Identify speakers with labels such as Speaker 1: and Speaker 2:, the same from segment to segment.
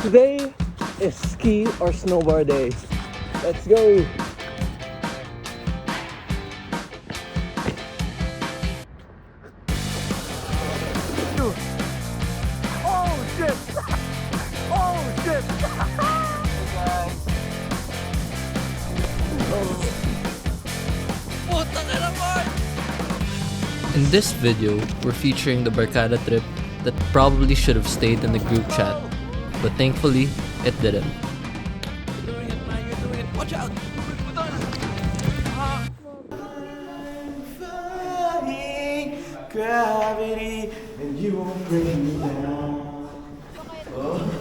Speaker 1: Today is ski or snowboard day. Let's go! Oh shit! Oh shit!
Speaker 2: In this video, we're featuring the Barkada trip that probably should have stayed in the group chat, but thankfully, it didn't.
Speaker 3: You're doing it, man. You're doing it. Watch out!
Speaker 4: Gravity, and you won't bring me down.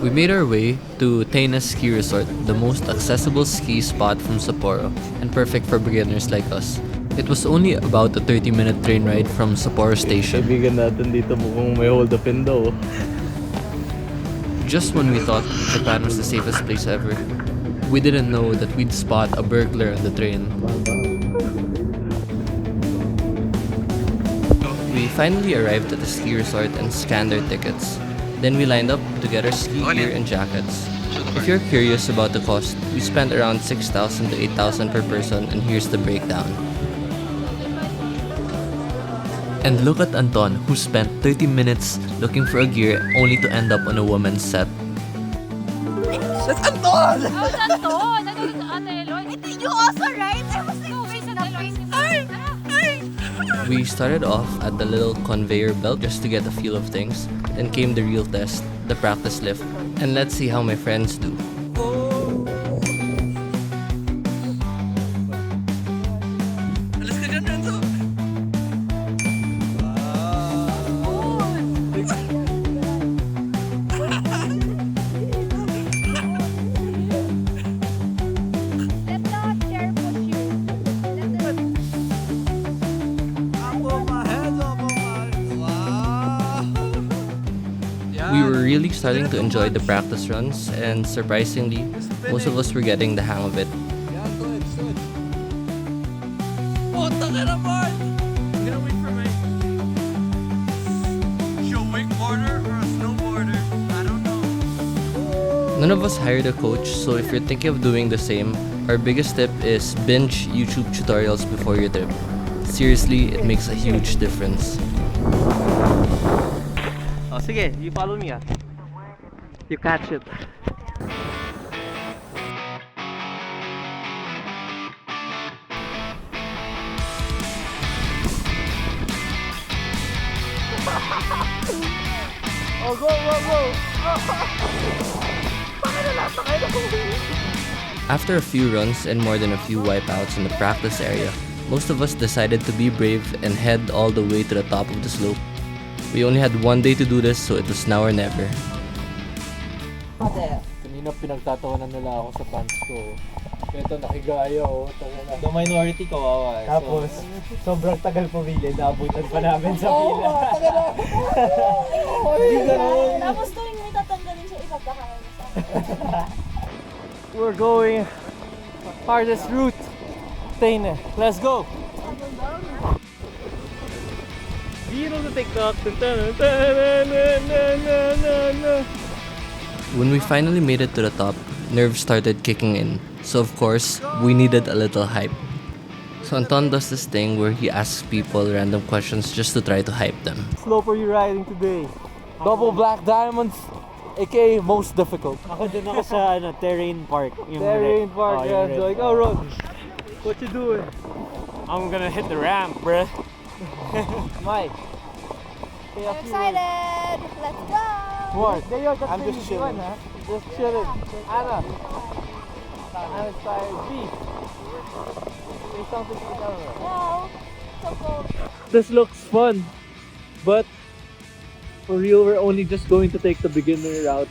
Speaker 2: We made our way to Teine Ski Resort, the most accessible ski spot from Sapporo, and perfect for beginners like us. It was only about a 30-minute train ride from Sapporo station.
Speaker 1: Kaibigan natin dito mukhang may hold up in daw.
Speaker 2: Just when we thought Japan was the safest place ever, we didn't know that we'd spot a burglar on the train. We finally arrived at the ski resort and scanned our tickets. Then we lined up to get our ski gear and jackets. If you're curious about the cost, we spent around 6,000 to 8,000 per person, and here's the breakdown. And look at Anton, who spent 30 minutes looking for a gear only to end up on a woman's set.
Speaker 3: That's Anton!
Speaker 5: Oh, that's all. Nandito sa Ate Eloy.
Speaker 6: You also, right? I was like,
Speaker 5: Wait, sa Ate Eloy.
Speaker 2: We started off at the little conveyor belt just to get a feel of things. Then came the real test, the practice lift. And let's see how my friends do.
Speaker 3: Alas ka dyan, Renzo!
Speaker 6: let the chair push you.
Speaker 2: We were really starting to enjoy the practice runs, and surprisingly, most of us were getting the hang of it.
Speaker 3: Puta ka naman! I'm gonna wait for my... Show wakeboarder or a snowboarder? I don't know.
Speaker 2: None of us hired a coach, so if you're thinking of doing the same, our biggest tip is binge YouTube tutorials before your trip. Seriously, it makes a huge difference.
Speaker 1: Oh, sige, you follow me You catch it. Oh, go, go, go!
Speaker 2: After a few runs and more than a few wipeouts in the practice area, most of us decided to be brave and head all the way to the top of the slope. We only had one day to do this, so it was now or never.
Speaker 1: Kanina pinagtatawanan nila ako sa pants ko. Ito nakigaya The minority kawawa eh. Tapos, sobrang tagal pumili, naabutan pa namin sa pila.
Speaker 6: Tapos tuwing may tatanggalin siya, ipapakain mo sa
Speaker 1: We're going hardest route, Teine. Let's go! Biro sa TikTok.
Speaker 2: When we finally made it to the top, nerves started kicking in. So of course, we needed a little hype. So Anton does this thing where he asks people random questions just to try to hype them.
Speaker 1: Slope are you riding today? Double black diamonds, aka most difficult.
Speaker 7: Ako din ako sa terrain park.
Speaker 1: Terrain park, yeah. So like, oh, Rod, what you doing?
Speaker 7: I'm gonna hit the ramp, bruh.
Speaker 1: Mike.
Speaker 6: I'm excited! Let's go!
Speaker 1: What? I'm just chilling. Just chilling. Anna. I'm excited. B. Say something to the camera.
Speaker 6: No! So cold.
Speaker 1: This looks fun, but for real, we're only just going to take the beginner route.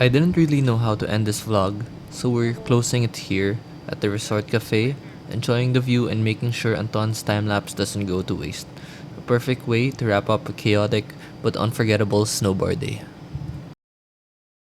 Speaker 2: I didn't really know how to end this vlog, so we're closing it here at the resort cafe, enjoying the view and making sure Anton's time-lapse doesn't go to waste. A perfect way to wrap up a chaotic but unforgettable snowboard day.